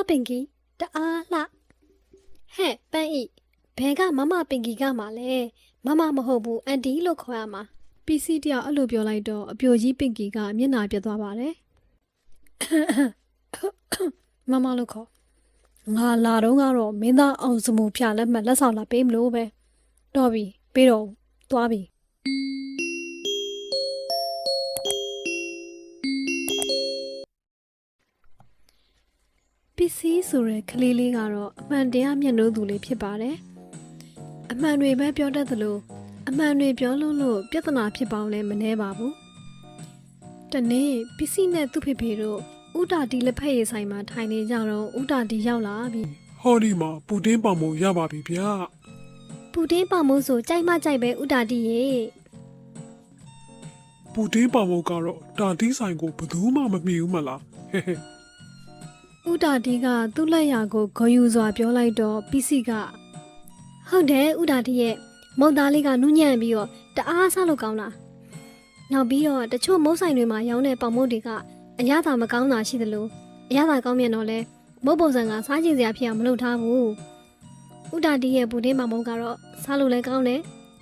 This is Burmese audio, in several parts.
ပင်ကီတအားလှဟဲ့ပန်းဤဘဲကမမပင်ကီကမှလဲမမမဟုတ်ဘူးအန်တီလို့ခေါ်ရမှာပီစီတယောက်အဲ့လိုပြောလိုက်တော့အပြိုကြီးပင်ကီကမျက်နှာပြတ်သွားပါတယ်မမလို့ခေါ်ငါလာတော့ကတော့မင်းသားအောင်စမှုဖြာလက်မှတ်လက်ဆောင်လာပေးမလို့ပဲတော့ပြီပေးတော့သွားပြီပီစီဆိုတဲ့ကလေးလေးကတော့အမှန်တရားမျက်နှာသူလေးဖြစ်ပါတယ်အမှန်တွေပဲပြောတတ်သလိုအမှန်တွေပြောလို့ပြဿနာဖြစ်ပေါင်းလည်းမနှဲပါဘူးတနေ့ပီစီနဲ့သူ့ဖေဖေတို့ဥတာတီလက်ဖက်ရည်ဆိုင်မှာထိုင်နေကြတော့ဥတာတီရောက်လာပြီဟောဒီမှာပူတင်းပေါင်မို့ရပါပြီဗျာပူတင်းပေါင်မို့ဆိုကြိုက်မှကြိုက်ပဲဥတာတီရေပူတင်းပေါင်မို့ကတော့တာတီးဆိုင်ကိုဘယ်သူမှမမီဘူးမလားဟဲ့ဟဲ့ဥတာတီကသူ့လက်ရာကိုဂုံယူစွာပြောလိုက်တော့ပီစီကဟုတ်တယ်ဥတာတီရဲ့မုတ်သားလေးကနူးညံ့ပြီးတော့တအားဆလို့ကောင်းလားနောက်ပြီးတော့တချို့မုတ်ဆိုင်တွေမှာရောင်းတဲ့ပေါင်မုတ်တွေကအရသာမကောင်းတာရှိသလိုအရသာကောင်းမြန်တော့လဲမုတ်ပုံစံကစားကျင်စရာဖြစ်အောင်မလုပ်ထားဘူးဥတာတီရဲ့ပူတင်းပေါင်မုတ်ကတော့စားလို့လည်းကောင်းတယ်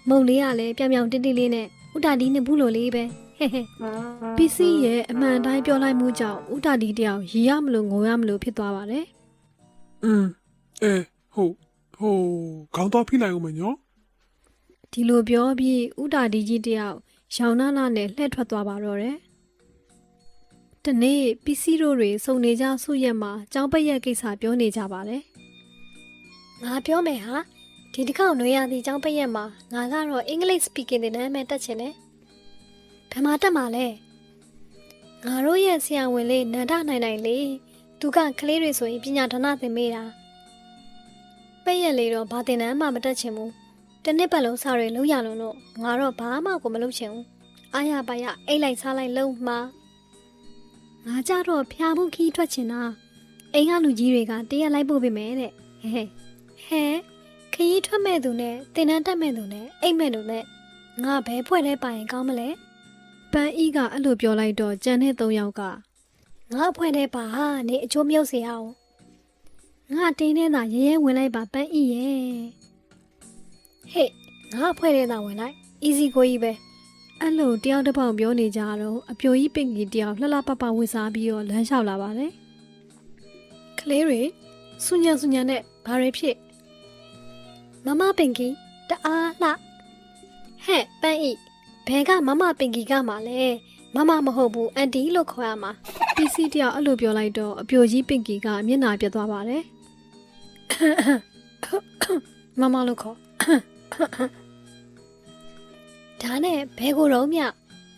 မုတ်လေးကလည်းပြောင်ပြောင်တင်းတင်းလေးနဲ့ဥတာတီနဲ့ဘူးလို့လေးပဲဟဲ့ဟဲ့ပီစီရဲ့အမှန်တိုင်းပြောလိုက်မှုကြောင့်ဥတာတီတယောက်ရီရမလို့ငိုရမလို့ဖြစ်သွားပါတယ်ခေါင်းတော့ဖိလိုက်ဦးမယ်နော်ဒီလိုပြောပြီးဥတာတီကြီးတယောက်ရောင်နာနာနဲ့လှည့်ထွက်သွားပါတော့တယ်တနေ့ပီစီတို့တွေစုံနေကြဆုရက်မှာကျောင်းပရက်ကိစ္စပြောနေကြပါတယ်ငါပြောမယ်ဟာဒီတစ်ခေါက်နွေရသည့်ကျောင်းပရက်မှာငါကတော့အင်္ဂလိပ် speaking တဲ့နာမည်တက်ချင်တယ်ဘယ်မှာတက်မှာလဲငါတို့ရဲ့ဆရာဝန်လေးနန္ဒနိုင်နိုင်လေသူကကလေးတွေဆိုရင်ပညာဌာနသင်မေးတာပရက်လေးတော့ဘာသင်တန်းမှမတက်ချင်ဘူးတနစ်ပတ်လုံးစားရလုံးရလုံးလို့ငါတော့ဘာမှကိုမလုပ်ချင်ဘူးအားရပါရအိတ်လိုက်စားလိုက်လုံးမှာငါကြတော့ဖျားမှုခီးထွက်ချင်တာအိမ်ကလူကြီးတွေကတရက်လိုက်ပို့ပေးမယ်တဲ့ဟဲခရီးထွက်မဲ့သူနဲ့တင်တန်းတက်မဲ့သူနဲ့အိတ်မဲ့သူနဲ့ငါဘဲဖွဲ့လဲပါရင်ကောင်းမလဲပန်းဤကအဲ့လိုပြောလိုက်တော့ကြံတဲ့၃ယောက်ကငါဖွဲ့တဲ့ပါဟာနေအချိုးမြုပ်စေအောင်ငါတင်းထဲသာရဲရဲဝင်လိုက်ပါပန်းဤရဲ့ဟေ့ငါဖွဲ့တဲ့သာဝင်လိုက် easy ကိုကြီးပဲအဲ့လိုတယောက်တစ်ပေါက်ပြောနေကြတော့အပြိုကြီးပင်ကြီးတယောက်လှလှပပဝစ်စားပြီးတော့လမ်းလျှောက်လာပါတယ်ကလေးတွေဆူညံနဲ့ဘာတွေဖြစ်မမပင်ကြီးတအားလှဟဲ့ပန်းဤဘဲကမမပင်ကြီးကမှလဲမမမဟုတ်ဘူးအန်တီလို့ခေါ်ရမှာပီစီတယောက်အဲ့လိုပြောလိုက်တော့အပြိုကြီးပင်ကြီးကမျက်နှာပြတ်သွားပါတယ်မမလို့ခေါ်ဒါနဲ့ဘဲကိုတော့မြ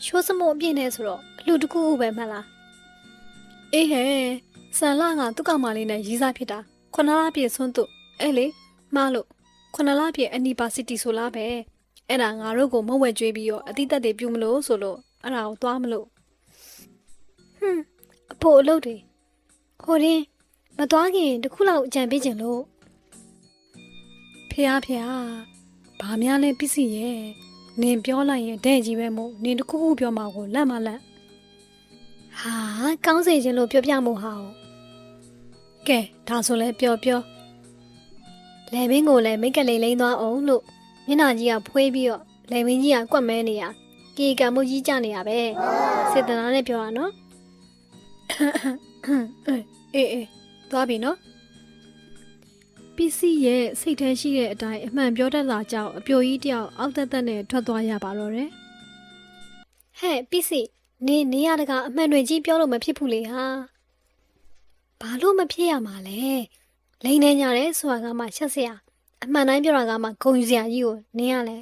ရှိုးစမို့အပြည့်နဲ့ဆိုတော့အလူတကူပဲမှတ်လားအေးဟဲ့ဆန်လာကသူ့ကောင်မလေးနဲ့ရီးစားဖြစ်တာ9လပြည့်ဆွန်းသူအဲ့လေမှားလို့9လပြည့်အနီပါစီတီဆိုလားပဲအဲ့ဒါငါတို့ကိုမုံဝဲကျွေးပြီးတော့အတိတ်တွေပြုမလို့ဆိုလို့အဲ့ဒါကိုသွားမလို့အဖို့အလုပ်တွေဟိုရင်မသွားခင်တခုလောက်အကြံပေးခြင်းလို့ဖះဘာများလဲပစ္စည်းရဲ့နင်ပြောလိုက်ရင်တဲ့ကြီးပဲမို့နင်တခုခုပြောမှာကိုလက်မလက်ဟာကောင်းစေခြင်းလို့ပြောပြမို့ဟာကဲဒါဆိုလဲပြောလေဘင်းကိုလည်းမိတ်ကလေးလိမ့်သွားအောင်လို့မျက်နှာကြီးကဖွေးပြီးတော့လေဘင်းကြီးကကွက်မဲနေရကြေကံမှုကြီးကြနေရပဲစေတနာနဲ့ပြောတာနော်အေးသွားပြီနော်ပစ္စည်းရဲ့စိတ်ထဲရှိတဲ့အတိုင်းအမှန်ပြောတတ်တာကြောင့်အပြိုကြီးတယောက်အောက်သက်သက်နဲ့ထွက်သွားရပါတော့တယ်ဟဲ့ပစ္စည်းနေရတကအမှန်တွေကြီးပြောလို့မဖြစ်ဘူးလေဟာဘာလို့မဖြစ်ရမှာလဲလိန်နေကြတယ်ဆိုတာကမှချက်စရာအမှန်တိုင်းပြောတာကမှဂုံယူစရာကြီးကိုနင်းရလဲ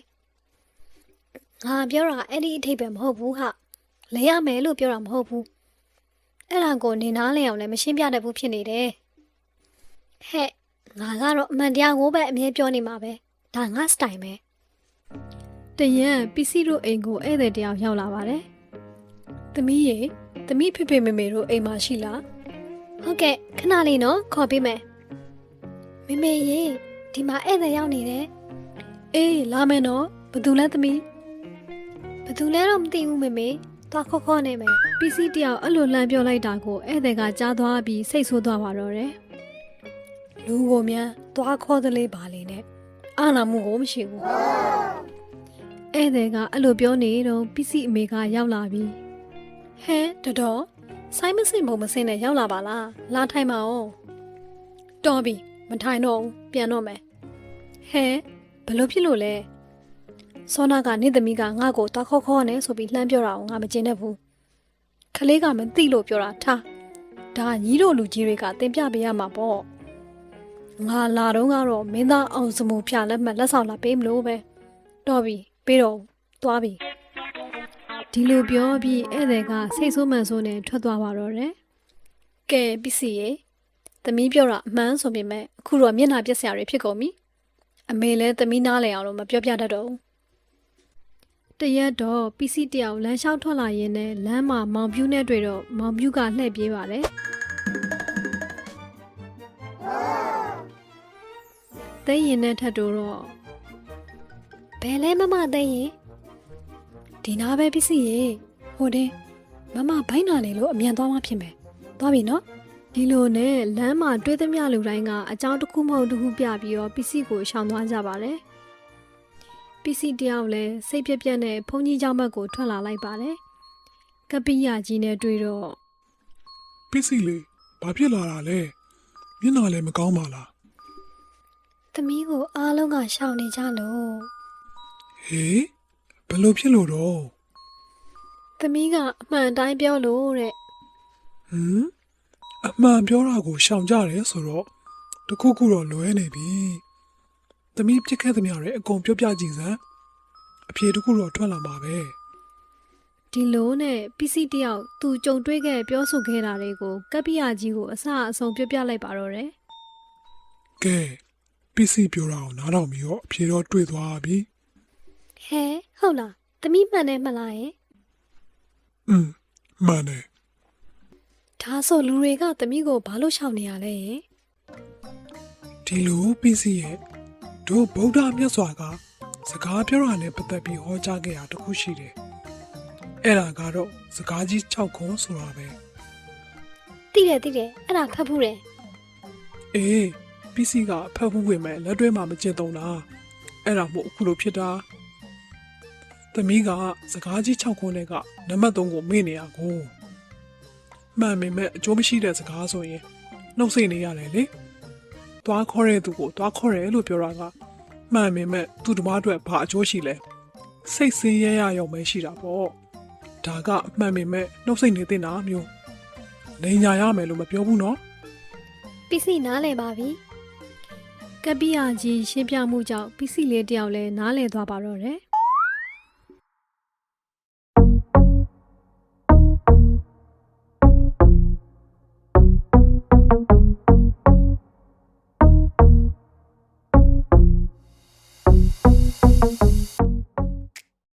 ငါပြောတာအဲ့ဒီအထိပ္ပယ်မဟုတ်ဘူးဟာလဲရမယ်လို့ပြောတာမဟုတ်ဘူးအဲ့ဒါကိုနေနားလဲအောင်လည်းမရှင်းပြတတ်ဘူးဖြစ်နေတယ်ဟဲ့ငါကတော့အမှန်တရားကိုပဲအမြဲပြောနေမှာပဲဒါငါစတိုင်ပဲတရက်ပစ္စည်းတို့အိမ်ကိုဧည့်သည်တယောက်ရောက်လာပါတယ်သမီးရေသမီးဖေမေတို့အိမ်မှာရှိလားဟုတ်ကဲ့ခဏလေးနော်ခေါ်ပေးမယ်မေရေဒီမှာဧည့်သည်ရောက်နေတယ်အေးလာမယ်နော်ဘသူလဲသမီးဘသူလဲတော့မသိဘူးမေသွားခေါ်နေမယ်ပစ္စည်းတယောက်အဲ့လိုလှမ်းပြောလိုက်တာကိုဧည့်သည်ကကြားသွားပြီးစိတ်ဆိုးသွားပါတော့တယ် လူကိုများသွားခေါ်သလေးပါလေနဲ့အာနာမှုကိုမရှိဘူး ဧည့်သည်ကအဲ့လိုပြောနေတော့ပစ္စည်းအမေကရောက်လာပြီ ဟဲတော်ဆိုင်းမစင်ဘုံမစင်နဲ့ရောက်လာပါလားလာထိုင်ပါဦးတော်ပြီမထိုင်တော့ဘူးပြန်တော့မယ်ဟဲဘလို့ဖြစ်လို့လဲစောနာကနေ့သမီးကငါ့ကိုတောက်ခေါ်နေဆိုပြီးလှမ်းပြောတာကိုငါမကျင်တတ်ဘူးခလေးကမသိလို့ပြောတာထားဒါညီတို့လူကြီးတွေကတင်ပြပေးရမှာပေါ့ငါလာတော့ကတော့မင်းသားအောင်စမှုဖြာလက်မှတ်လက်ဆောင်လာပေးမလို့ပဲတော်ပြီပေးတော့သွားပြီ ဒီလိုပြောပြီးဧည့်သည်ကစိတ်ဆိုးမှန်ဆိုးနဲ့ထွက်သွားပါတော့တယ် ကဲပစ္စည်းရေသမီးပြောတာအမှန်ဆိုပေမဲ့အခုတော့မျက်နှာပြက်စရာတွေဖြစ်ကုန်ပြီအမေလည်းသမီးနားလည်အောင်လို့မပြောပြတတ်တော့ဘူး တရက်တော့ပစ္စည်းတယောက်လမ်းလျှောက်ထွက်လာရင်းနဲ့လမ်းမှာမောင်ပြူးနဲ့တွေ့တော့မောင်ပြူးကလှည့်ပြေးပါတယ်သိရင်နဲ့ထပ်တော့ ဘယ်လဲမမသိရင်ဒီနာပဲပစ္စည်းရေဟိုတင်မမဘိုင်းနာလေလို့အမြန်သွားမှဖြစ်မယ်သွားပြီနော် ဒီလိုနဲ့လမ်းမှာတွေ့သမျှလူတိုင်းကအကြောင်းတစ်ခုမဟုတ်တစ်ခုပြပြီးတော့ပစ္စည်းကိုရှောင်သွားကြပါတယ်ပစ္စည်းတယောက်လည်းစိတ်ပြက်ပြက်နဲ့ဘုန်းကြီးเจ้าဘက်ကိုထွက်လာလိုက်ပါတယ်ကပိယကြီးနဲ့တွေ့တော့ ပစ္စည်းလေးဘာဖြစ်လာတာလဲမျက်နှာလည်းမကောင်းပါလား သမီးကိုအားလုံးကရှောင်နေကြလို့ ဟေးဘယ်လိုဖြစ်လို့တော့ သမီးကအမှန်တိုင်းပြောလို့တဲ့ ဟမ်အမှန်ပြောတာကိုရှောင်ကြတယ်ဆိုတော့တခုခုတော့လွဲနေပြီသမီးပြစ်ခဲ့သမျှတွေအကုန်ပြောပြကြည့်စမ်းအဖြေတခုတော့ထွက်လာမှာပဲ ဒီလိုနဲ့ပစ္စည်းတယောက်သူကြုံတွေ့ခဲ့ပြောဆိုခဲ့တာတွေကိုကပိယကြီးကိုအစအဆုံးပြပြလိုက်ပါတော့တယ် ကဲပစ္စည်းပြောတာကိုနားထောင်ပြီးတော့အဖြေတော့တွေ့သွားပြီ ဟဲဟုတ်လားသမီးမှန်တယ်မလားရဲ့ မှန်တယ် ဒါဆိုလူတွေကသမီးကိုဘာလို့ရှောင်နေရလဲရဲ့ ဒီလိုပစ္စည်းရဲ့တို့ဗုဒ္ဓမြတ်စွာကစကားပြောတာနဲ့ပတ်သက်ပြီးဟောကြားခဲ့တာတခုရှိတယ်အဲ့ဒါကတော့စကားကြီး6ခွန်းဆိုတာပဲ တိတယ်အဲ့ဒါဖတ်ဘူးတယ် အေးပစ္စည်းကအဖက်ဘူးဝင်မဲ့လက်တွဲမှာမကျင့်သုံးတာအဲ့ဒါမို့အခုလိုဖြစ်တာသမီးကစကားကြီး6ခွန်းနဲ့ကနံပါတ်3ကိုမေ့နေရကိုမှန်ပေမဲ့အကျိုးမရှိတဲ့စကားဆိုရင်နှုတ်ဆိတ်နေရတယ်လေသွားခေါ်တဲ့သူကိုသွားခေါ်တယ်လို့ပြောတာကမှန်ပေမဲ့သူ့တမားအတွက်ဘာအကျိုးရှိလဲစိတ်ဆင်းရဲရရုံပဲရှိတာပေါ့ဒါကမှန်ပေမဲ့နှုတ်ဆိတ်နေတဲ့နာမျိုးလိန်ညာရမယ်လို့မပြောဘူးနော် ပစ္စည်းနားလဲပါပြီ ကပိယကြီးရှင်းပြမှုကြောင့်ပစ္စည်းလေးတယောက်လည်းနားလည်သွားပါတော့တယ်